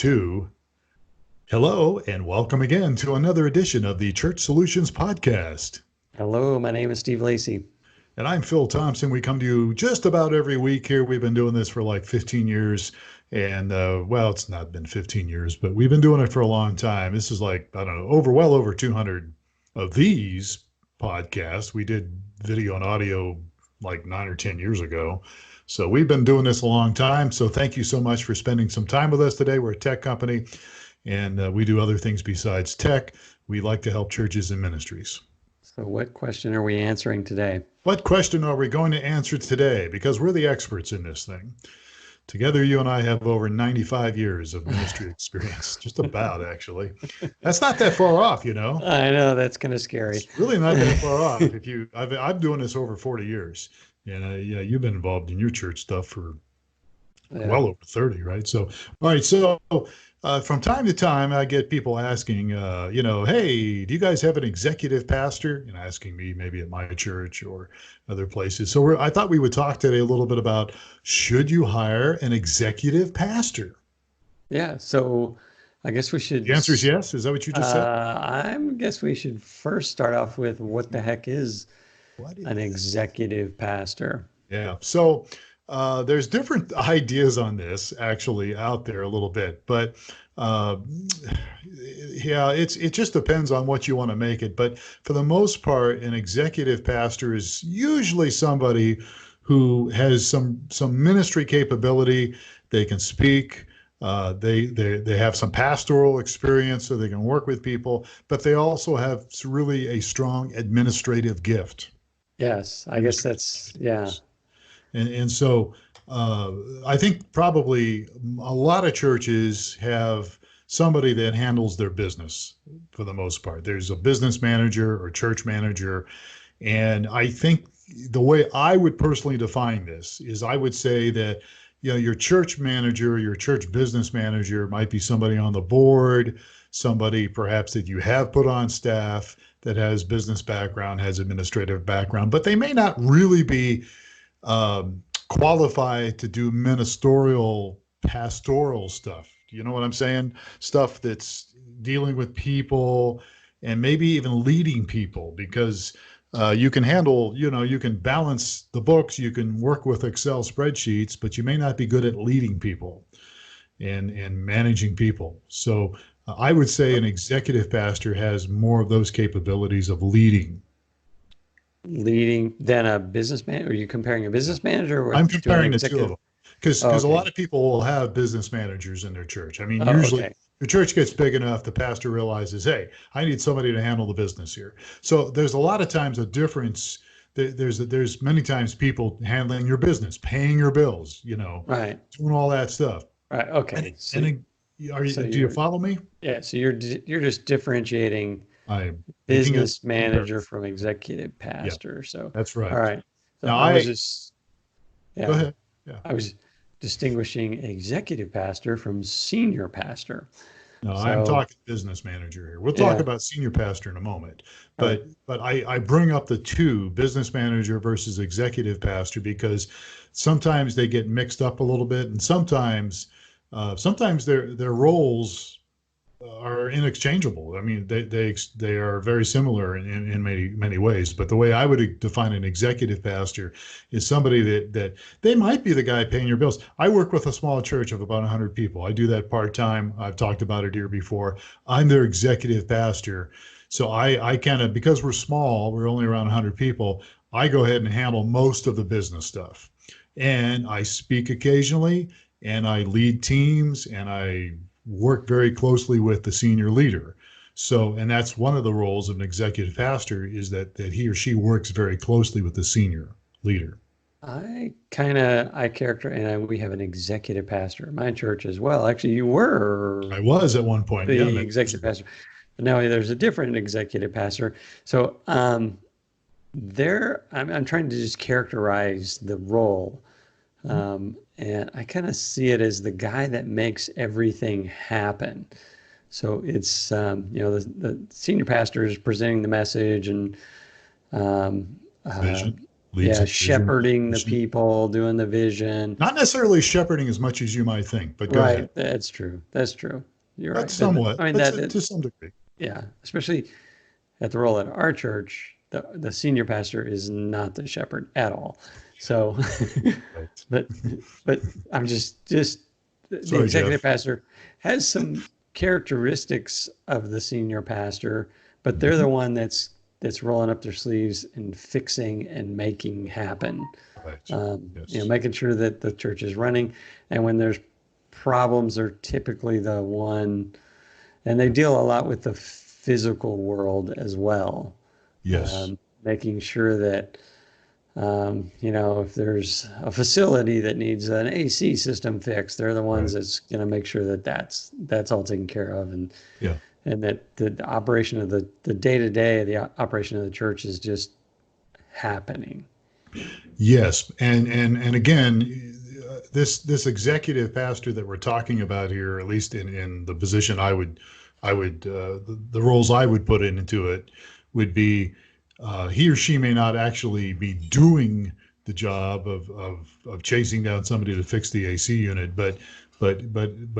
2. Hello, and welcome again to another edition of the Church Solutions Podcast. Hello, my name is Steve Lacy. And I'm Phil Thompson. We come to you just about every week here. We've been doing this for like 15 years. And, well, it's not been 15 years, but we've been doing it for a long time. This is like, I don't know, well over 200 of these podcasts. We did video and audio like 9 or 10 years ago. So we've been doing this a long time. So thank you so much for spending some time with us today. We're a tech company, and we do other things besides tech. We like to help churches and ministries. So what question are we answering today? What question are we going to answer today? Because we're the experts in this thing. Together, you and I have over 95 years of ministry experience, just about, actually. That's not that far off, you know. I know, that's kind of scary. It's really not that far off. I'm doing this over 40 years. And you've been involved in your church stuff for well over 30, right? So, all right. So from time to time, I get people asking, hey, do you guys have an executive pastor? And asking me maybe at my church or other places. So I thought we would talk today a little bit about, should you hire an executive pastor? Yeah. So I guess we should. The answer is yes. Is that what you just said? I guess we should first start off with what the heck is an executive pastor? Yeah. So there's different ideas on this actually out there a little bit, but it just depends on what you want to make it. But for the most part, an executive pastor is usually somebody who has some ministry capability. They can speak. They have some pastoral experience, so they can work with people, but they also have really a strong administrative gift. Yes, I guess that's, yeah. And so I think probably a lot of churches have somebody that handles their business for the most part. There's a business manager or church manager. And I think the way I would personally define this is I would say that, your church manager, your church business manager might be somebody on the board, somebody perhaps that you have put on staff that has business background, has administrative background, but they may not really be qualified to do ministerial, pastoral stuff. You know what I'm saying? Stuff that's dealing with people and maybe even leading people, because you can handle, you can balance the books, you can work with Excel spreadsheets, but you may not be good at leading people and managing people. So I would say an executive pastor has more of those capabilities of leading than a businessman? Are you comparing a business manager? I'm comparing the two of them, because a lot of people will have business managers in their church. I mean, usually your church gets big enough, the pastor realizes, hey, I need somebody to handle the business here. So there's a lot of times a difference. There's many times people handling your business, paying your bills, right, doing all that stuff. Right. Okay. Do you follow me? Yeah. So you're just differentiating business manager from executive pastor. Yeah, so that's right. All right. So now I was just go ahead. Yeah. I was distinguishing executive pastor from senior pastor. No, I'm talking business manager here. We'll talk about senior pastor in a moment. But I bring up the two, business manager versus executive pastor, because sometimes they get mixed up a little bit, and sometimes their roles are interchangeable. I mean, they are very similar in many ways. But the way I would define an executive pastor is somebody that they might be the guy paying your bills. I work with a small church of about 100 people. I do that part-time. I've talked about it here before. I'm their executive pastor. So I kind of, because we're small, we're only around 100 people, I go ahead and handle most of the business stuff. And I speak occasionally, and I lead teams, and I work very closely with the senior leader. So, and that's one of the roles of an executive pastor, is that he or she works very closely with the senior leader. I character, and we have an executive pastor in my church as well. Actually, you were. I was at one point. The executive pastor. But now there's a different executive pastor. So I'm trying to just characterize the role. And I kind of see it as the guy that makes everything happen. So it's, the senior pastor is presenting the message and vision. leads Yeah, in vision. shepherding the people, doing the vision. Not necessarily shepherding as much as you might think, but go ahead. Right. That's true. That's true. You're But right. But somewhat, I mean but that, to some degree. yeah, especially at the role at our church, the senior pastor is not the shepherd at all. So, Right. but but I'm just the Sorry, executive Jeff. pastor has some characteristics of the senior pastor, but they're Mhm. the one that's rolling up their sleeves and fixing and making happen. Right. You know, Yes. making sure that the church is running, and when there's problems, they're typically the one, and they deal a lot with the physical world as well, Yes. making sure that you know, if there's a facility that needs an AC system fixed, they're the ones Right. that's going to make sure that that's all taken care of, Yeah. and that the operation of the day to day, the operation of the church is just happening. Yes. And again, this executive pastor that we're talking about here, at least in the position I would the roles I would put into it would be he or she may not actually be doing the job of chasing down somebody to fix the AC unit, but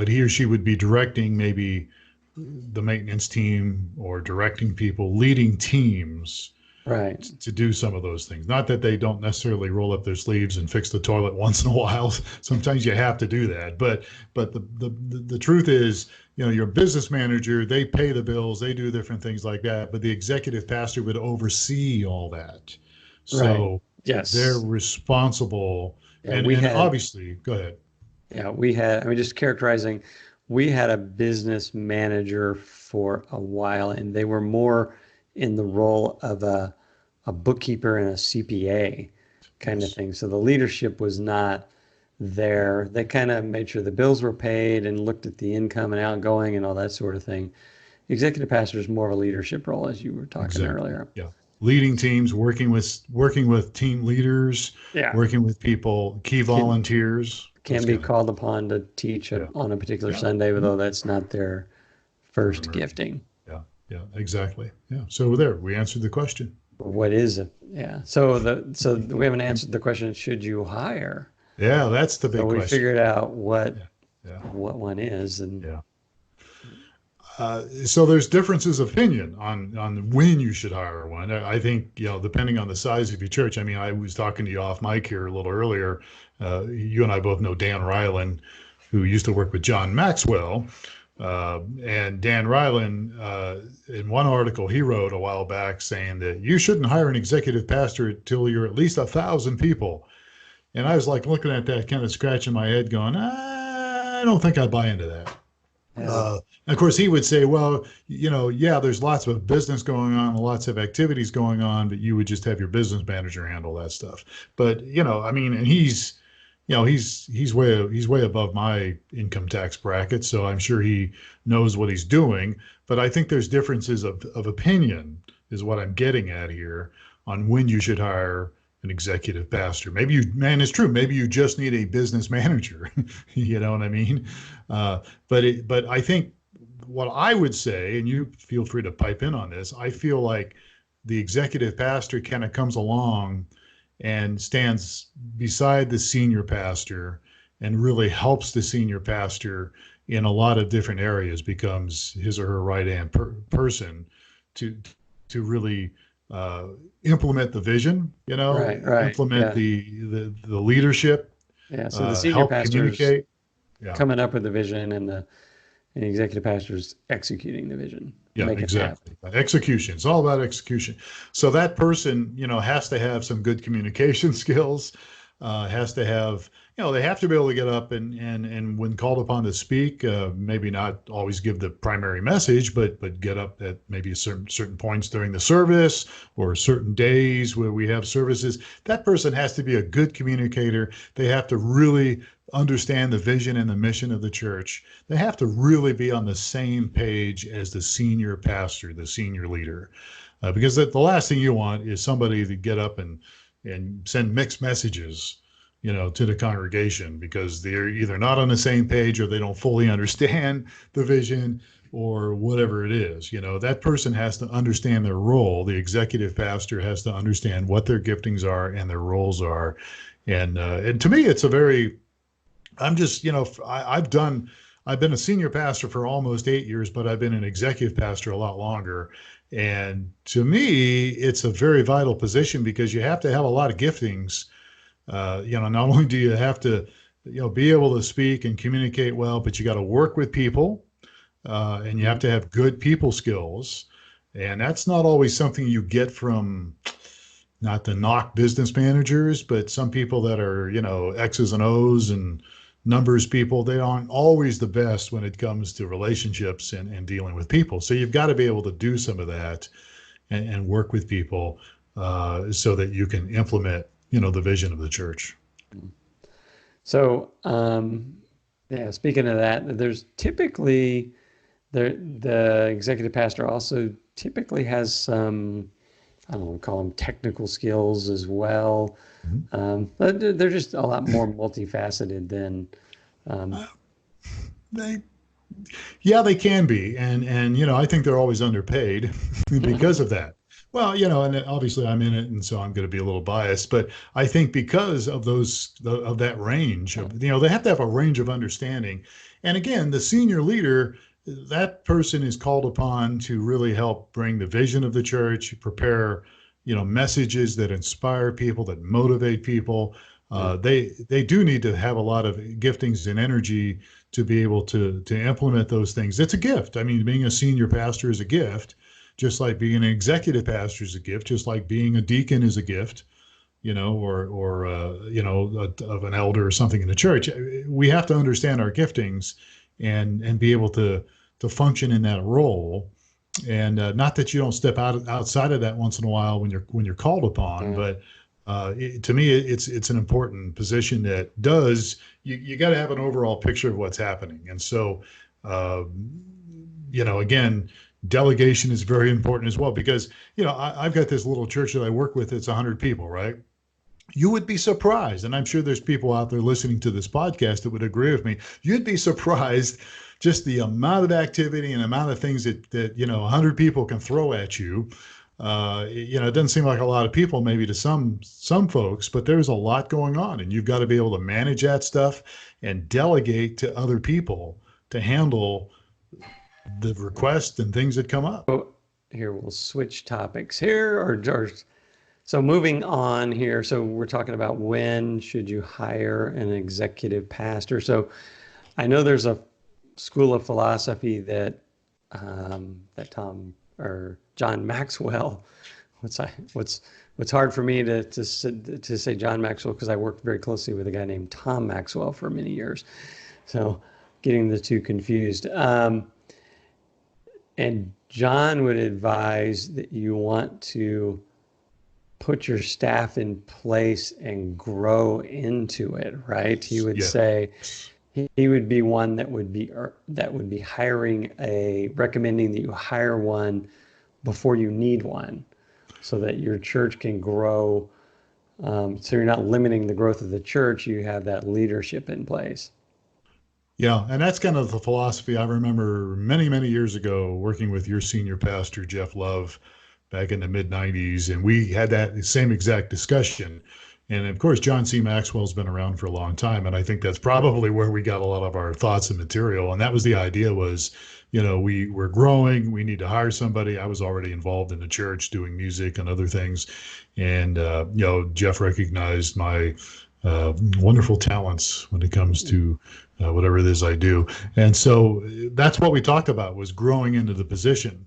he or she would be directing maybe the maintenance team or directing people, leading teams Right. to do some of those things. Not that they don't necessarily roll up their sleeves and fix the toilet once in a while. Sometimes you have to do that. But the truth is, you know, your business manager, they pay the bills, they do different things like that. But the executive pastor would oversee all that. Right. So they're Yes. responsible. Yeah. And obviously, go ahead. We had, I mean, just characterizing, we had a business manager for a while, and they were more in the role of a bookkeeper and a CPA kind of Yes. thing. So the leadership was not there. They kind of made sure the bills were paid and looked at the income and outgoing and all that sort of thing. Executive pastor is more of a leadership role, as you were talking Exactly. earlier. Yeah. Leading teams, working with team leaders, Yeah. working with people, key Can volunteers, those can be kind of called upon to teach yeah. on a particular Yeah. Sunday, Mhm. although that's not their first Primary. gifting. Yeah. Yeah. Exactly. Yeah. So there, we answered the question. What is it? Yeah. So we haven't answered the question, should you hire? Yeah, that's the So big we question. figured out what Yeah. Yeah. what one is, and Yeah. So there's differences of opinion on when you should hire one. I think, you know, depending on the size of your church. I mean, I was talking to you off mic here a little earlier. You and I both know Dan Ryland, who used to work with John Maxwell. And Dan Ryland, in one article he wrote a while back, saying that you shouldn't hire an executive pastor until you're at least 1,000 people. And I was like looking at that, kind of scratching my head, going, I don't think I buy into that. yeah, Of course, he would say, well, you know, yeah, there's lots of business going on, lots of activities going on, but you would just have your business manager handle that stuff. But, you know, I mean, and he's way above my income tax bracket, so I'm sure he knows what he's doing. But I think there's differences of opinion, is what I'm getting at here, on when you should hire an executive pastor. Maybe man, it's true. Maybe you just need a business manager. You know what I mean? But I think what I would say, and you feel free to pipe in on this, I feel like the executive pastor kind of comes along and stands beside the senior pastor and really helps the senior pastor in a lot of different areas, becomes his or her right hand person to really uh, implement the vision, you know, right, implement yeah, the leadership, yeah. So the senior help pastor's communicate. Yeah, coming up with the vision, and the executive pastor's executing the vision, yeah, make it happen. exactly. Execution. It's all about execution. So that person, you know, has to have some good communication skills, has to have, you know, they have to be able to get up and when called upon to speak, maybe not always give the primary message, but get up at maybe certain points during the service or certain days where we have services. That person has to be a good communicator. They have to really understand the vision and the mission of the church. They have to really be on the same page as the senior pastor, the senior leader, because the last thing you want is somebody to get up and send mixed messages, you know, to the congregation, because they're either not on the same page or they don't fully understand the vision, or whatever it is. That person has to understand their role. The executive pastor has to understand what their giftings are and their roles are. And to me, it's a very, I'm just, I've been a senior pastor for almost 8 years, but I've been an executive pastor a lot longer. And to me, it's a very vital position because you have to have a lot of giftings. Not only do you have to, be able to speak and communicate well, but you got to work with people, and you have to have good people skills. And that's not always something you get from, not to knock business managers, but some people that are, X's and O's and numbers people, they aren't always the best when it comes to relationships and dealing with people. So you've got to be able to do some of that and work with people, so that you can implement, the vision of the church. So, speaking of that, there's typically the executive pastor also typically has some, I don't want to call them technical skills as well. But they're just a lot more multifaceted than. They can be, and I think they're always underpaid because of that. Well, and obviously I'm in it, and so I'm going to be a little biased, but I think because of that range of, they have to have a range of understanding. And again, the senior leader, that person is called upon to really help bring the vision of the church, prepare, messages that inspire people, that motivate people. They do need to have a lot of giftings and energy to be able to implement those things. It's a gift. I mean, being a senior pastor is a gift, just like being an executive pastor is a gift, just like being a deacon is a gift, or of an elder or something in the church. We have to understand our giftings and be able to function in that role. And not that you don't step outside of that once in a while when you're called upon, but to me, it's an important position that you got to have an overall picture of what's happening. And so, again, delegation is very important as well, because, I've got this little church that I work with. It's 100 people, right? You would be surprised, and I'm sure there's people out there listening to this podcast that would agree with me. You'd be surprised just the amount of activity and amount of things that 100 people can throw at you. It doesn't seem like a lot of people maybe to some folks, but there's a lot going on, and you've got to be able to manage that stuff and delegate to other people to handle the requests and things that come up. So here, we'll switch topics here, or so moving on here. So we're talking about when should you hire an executive pastor. So I know there's a school of philosophy that John Maxwell. What's hard for me to say John Maxwell, because I worked very closely with a guy named Tom Maxwell for many years, so getting the two confused. And John would advise that you want to put your staff in place and grow into it, right? He would say he would be one that would be recommending that you hire one before you need one, so that your church can grow. So you're not limiting the growth of the church. You have that leadership in place. Yeah, and that's kind of the philosophy I remember many, many years ago working with your senior pastor, Jeff Love, back in the mid-90s, and we had that same exact discussion. And of course, John C. Maxwell's been around for a long time, and I think that's probably where we got a lot of our thoughts and material. And that was the idea was, we're growing, we need to hire somebody. I was already involved in the church doing music and other things. And, Jeff recognized my wonderful talents when it comes to whatever it is I do. And so that's what we talked about, was growing into the position.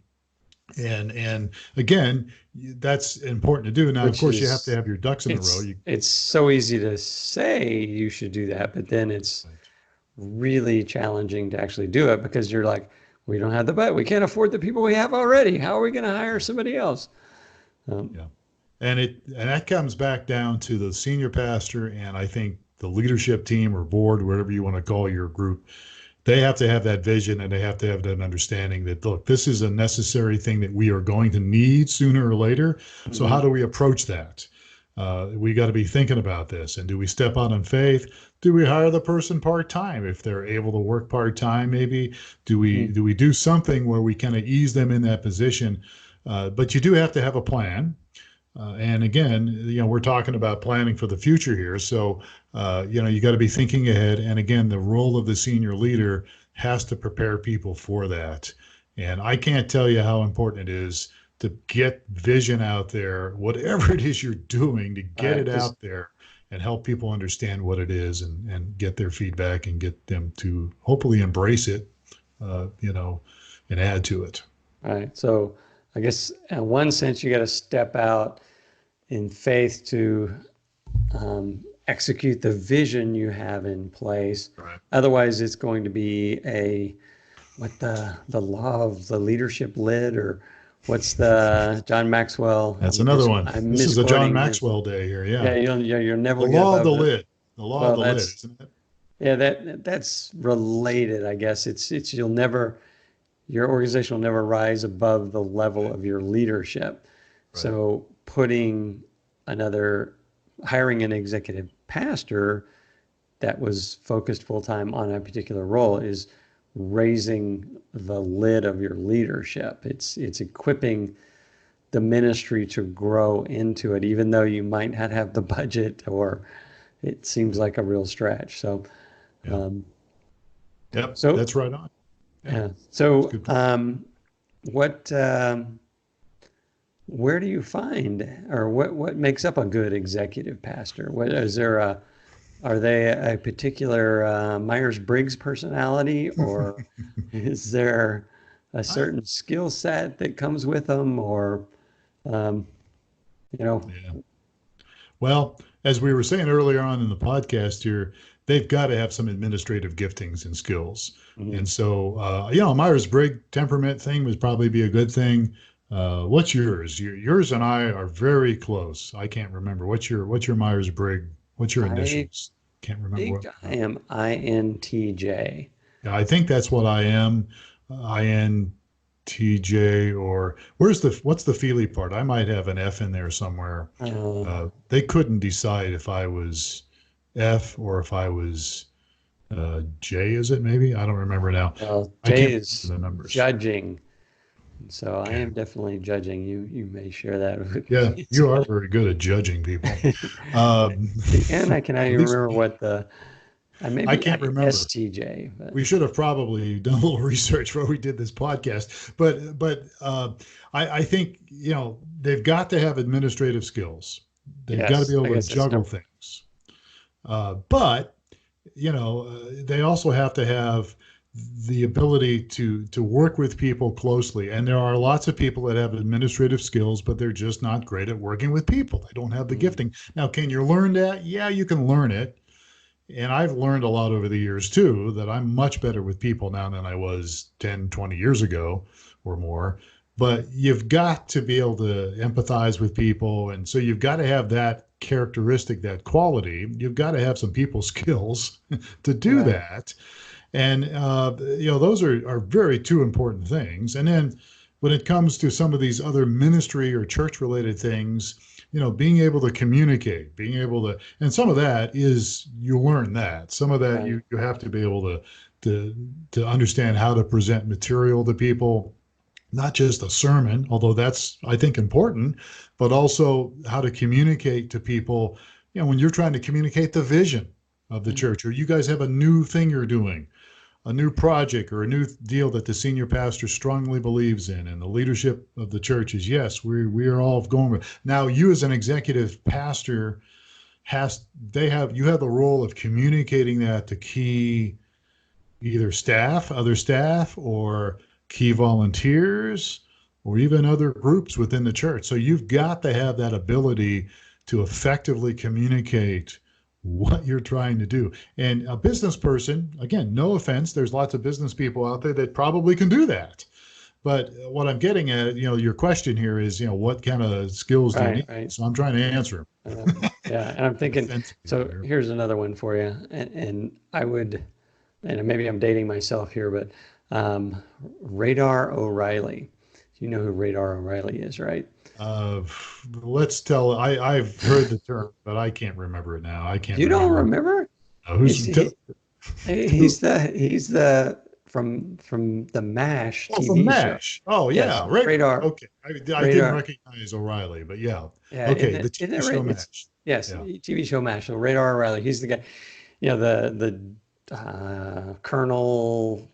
And again, that's important to do. Now, of course, you have to have your ducks in a row. It's so easy to say you should do that, but then it's really challenging to actually do it, because you're like, we don't have the budget. We can't afford the people we have already. How are we going to hire somebody else? And that comes back down to the senior pastor, and I think the leadership team or board, whatever you want to call your group. They have to have that vision, and they have to have that understanding that, look, this is a necessary thing that we are going to need sooner or later. So how do we approach that? We got to be thinking about this. And do we step out in faith? Do we hire the person part-time if they're able to work part-time? Maybe do we do something where we kind of ease them in that position? But you do have to have a plan. And again, we're talking about planning for the future here. So, you got to be thinking ahead. And again, the role of the senior leader has to prepare people for that. And I can't tell you how important it is to get vision out there, whatever it is you're doing, to get it out there and help people understand what it is and get their feedback and get them to hopefully embrace it, and add to it. All right. So I guess in one sense, you got to step out in faith to execute the vision you have in place. Right. Otherwise, it's going to be the law of the leadership lid, or what's the John Maxwell? That's another one. This is a John Maxwell day here. Yeah. Yeah. You're never the law of the lid. The law of the lid, isn't it? Yeah, that's related, I guess. It's your organization will never rise above the level of your leadership. Right. So hiring an executive pastor that was focused full-time on a particular role is raising the lid of your leadership. It's equipping the ministry to grow into it, even though you might not have the budget or it seems like a real stretch. So, so that's right on. Yeah. So, where do you find, or what makes up a good executive pastor? Are they a particular Myers-Briggs personality, or is there a certain skill set that comes with them, or, Yeah. Well, as we were saying earlier on in the podcast here, they've got to have some administrative giftings and skills. Mm-hmm. And so, Myers-Briggs temperament thing would probably be a good thing. What's yours? Yours and I are very close. I can't remember. What's your Myers-Briggs? What's your initials? Can't remember. I am INTJ. Yeah, I think that's what I am. INTJ, or what's the Feely part? I might have an F in there somewhere. They couldn't decide if I was F or if I was J. Is it maybe? I don't remember now. Well, J is the numbers. Judging. So okay. I am definitely judging. You may share that with me. Yeah, you are very good at judging people. And I cannot even remember what I can't remember. STJ. But. We should have probably done a little research before we did this podcast. But I think, they've got to have administrative skills. They've got to be able to juggle things. But they also have to have the ability to work with people closely. And there are lots of people that have administrative skills, but they're just not great at working with people. They don't have the gifting. Now, can you learn that? Yeah, you can learn it. And I've learned a lot over the years too, that I'm much better with people now than I was 10, 20 years ago or more. But you've got to be able to empathize with people. And so you've got to have that characteristic, that quality. You've got to have some people skills to do that. And, those are very two important things. And then when it comes to some of these other ministry or church related things, being able to communicate, and some of that is, you learn that. Some of that you have to be able to understand how to present material to people, not just a sermon, although that's, I think, important, but also how to communicate to people, when you're trying to communicate the vision of the church, or you guys have a new thing you're doing, a new project or a new deal that the senior pastor strongly believes in, and the leadership of the church is, yes, we are all going with. Now, you as an executive pastor you have the role of communicating that to key either other staff, or key volunteers, or even other groups within the church. So you've got to have that ability to effectively communicate what you're trying to do. And a business person, again, no offense, there's lots of business people out there that probably can do that. But what I'm getting at, your question here is, what kind of skills do you need? Right. So I'm trying to answer. Yeah, and I'm thinking, so here's another one for you. And I would, and maybe I'm dating myself here, but Radar O'Reilly. You know who Radar O'Reilly is, right? Uh, let's tell. I've heard the term, but I can't remember it now. I can't You don't remember. remember? Who's He's he, he's the from the MASH Oh, from TV show. MASH. Oh, Yes, yeah, Radar. Radar, Okay, I didn't Radar. recognize O'Reilly, but yeah. Yeah, Okay, the isn't TV it show right? It's MASH. yes, Yeah. TV show MASH. So Radar O'Reilly, he's the guy, the colonel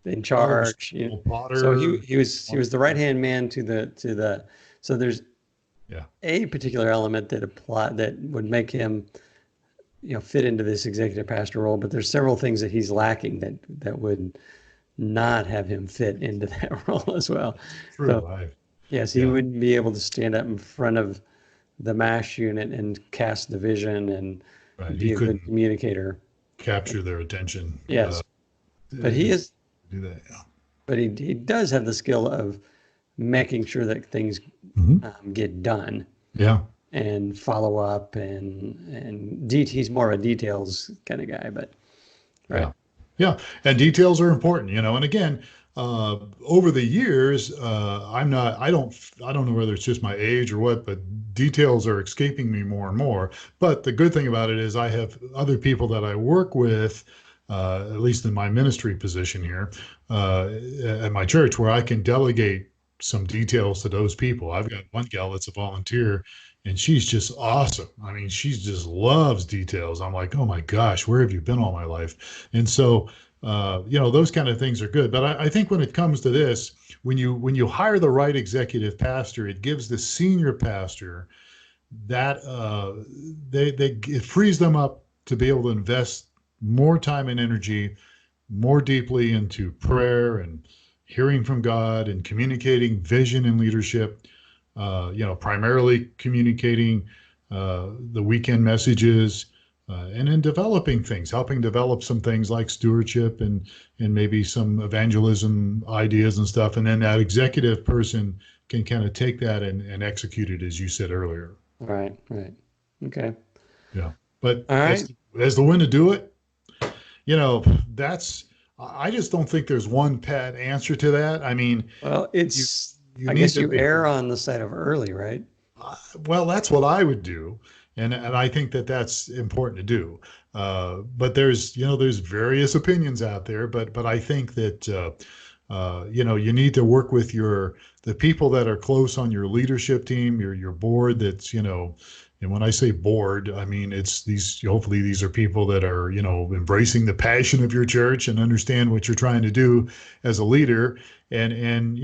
in Oh, charge. So he Potter. he was he was the right hand man to the. So there's Yeah. a particular element that would make him fit into this executive pastor role, but there's several things that he's lacking that would not have him fit into that role as well. True. So yes, he Yeah. wouldn't be able to stand up in front of the MASH unit and cast the vision and Right. He be a good couldn't communicator. capture their attention. Yes, but he Do is, that. Yeah. but he does have the skill of making sure that things Mhm. get done Yeah. and follow up he's more a details kind of guy, but right. Yeah. Yeah. And details are important, and again, over the years, I don't know whether it's just my age or what, but details are escaping me more and more. But the good thing about it is I have other people that I work with, at least in my ministry position here, at my church, where I can delegate some details to those people. I've got one gal that's a volunteer, and she's just awesome. I mean, she just loves details. I'm like, oh my gosh, where have you been all my life? And so, those kind of things are good. But I think when it comes to this, when you hire the right executive pastor, it gives the senior pastor that it frees them up to be able to invest more time and energy more deeply into prayer and hearing from God and communicating vision and leadership. Primarily communicating the weekend messages, and then developing things, helping develop some things like stewardship and maybe some evangelism ideas and stuff. And then that executive person can kind of take that and execute it, as you said earlier. Right. Okay. Yeah. But All right. as the when to do it, that's, I just don't think there's one pat answer to that. I mean, Well, you, you I need guess to you be, err on the side of early, right? well, that's what I would do. And I think that that's important to do. But there's various opinions out there, but I think that, you need to work with the people that are close on your leadership team, your board and when I say board, I mean, hopefully these are people that are, embracing the passion of your church and understand what you're trying to do as a leader and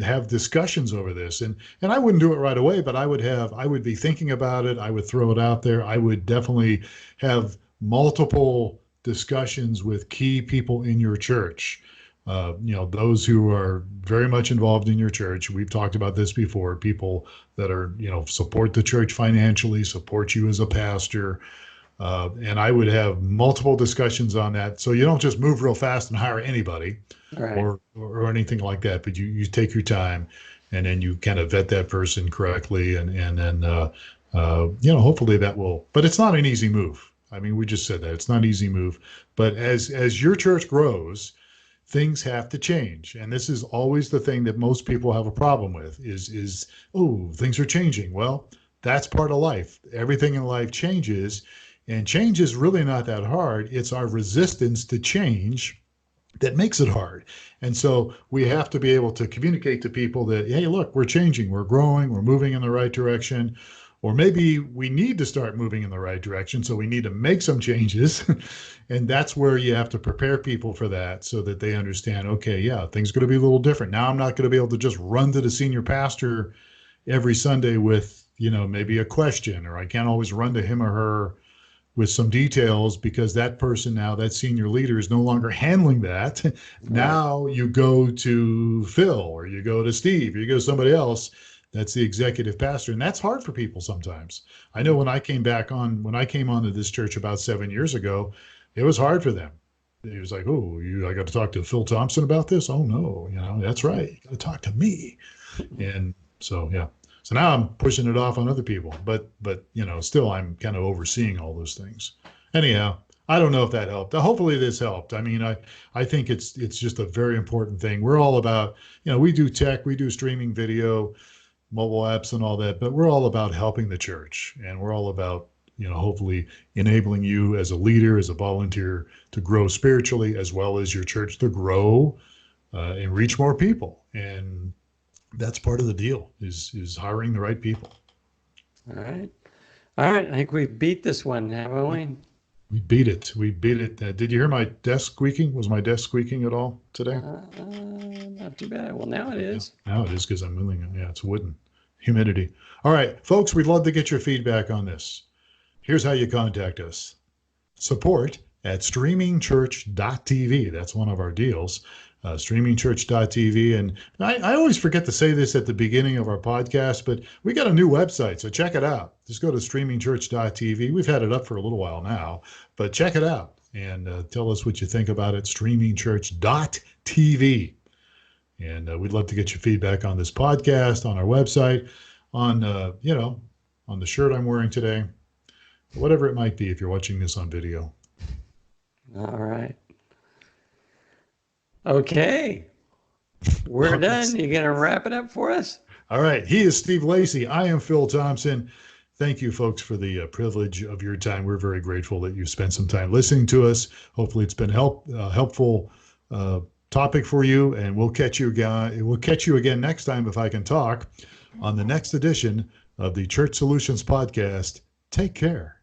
have discussions over this. And I wouldn't do it right away, but I would be thinking about it. I would throw it out there. I would definitely have multiple discussions with key people in your church. Those who are very much involved in your church. We've talked about this before. People that are, support the church financially, support you as a pastor. And I would have multiple discussions on that. So you don't just move real fast and hire anybody Right. or anything like that, but you take your time and then you kind of vet that person correctly. And then, hopefully that will, but it's not an easy move. I mean, we just said that it's not an easy move, but as your church grows, things have to change. And this is always the thing that most people have a problem with is, oh, things are changing. Well, that's part of life. Everything in life changes, and change is really not that hard. It's our resistance to change that makes it hard. And so we have to be able to communicate to people that, hey, look, we're changing, we're growing, we're moving in the right direction. Or maybe we need to start moving in the right direction, so we need to make some changes. And that's where you have to prepare people for that so that they understand, okay, yeah, things are going to be a little different. Now I'm not going to be able to just run to the senior pastor every Sunday with, maybe a question, or I can't always run to him or her with some details because that person now, that senior leader is no longer handling that. Right. Now you go to Phil or you go to Steve or you go to somebody else. That's the executive pastor. And that's hard for people sometimes. I know when I came onto this church about 7 years ago, it was hard for them. It was like, oh, I got to talk to Phil Thompson about this? Oh, no, that's right. You got to talk to me. And so, yeah. So now I'm pushing it off on other people. But still, I'm kind of overseeing all those things. Anyhow, I don't know if that helped. Hopefully this helped. I mean, I think it's just a very important thing. We're all about, we do tech, we do streaming video, mobile apps and all that, but we're all about helping the church, and we're all about, hopefully enabling you as a leader, as a volunteer, to grow spiritually, as well as your church to grow and reach more people. And that's part of the deal, is hiring the right people. All right. All right. I think we beat this one, haven't we? We beat it. We beat it. Did you hear my desk squeaking? Was my desk squeaking at all today? Not too bad. Well, now it is. Now it is, because I'm moving it. Yeah, it's wooden. Humidity. All right, folks, we'd love to get your feedback on this. Here's how you contact us. Support@streamingchurch.tv. That's one of our deals. Streamingchurch.tv. And I always forget to say this at the beginning of our podcast, but we got a new website, so check it out. Just go to streamingchurch.tv. We've had it up for a little while now, but check it out and tell us what you think about it. Streamingchurch.tv. And we'd love to get your feedback on this podcast, on our website, on on the shirt I'm wearing today, whatever it might be if you're watching this on video. All right. Okay. We're done. You gonna wrap it up for us? All right. He is Steve Lacy. I am Phil Thompson. Thank you, folks, for the privilege of your time. We're very grateful that you spent some time listening to us. Hopefully it's been helpful topic for you, and we'll catch you again next time, if I can talk, on the next edition of the Church Solutions Podcast. Take care.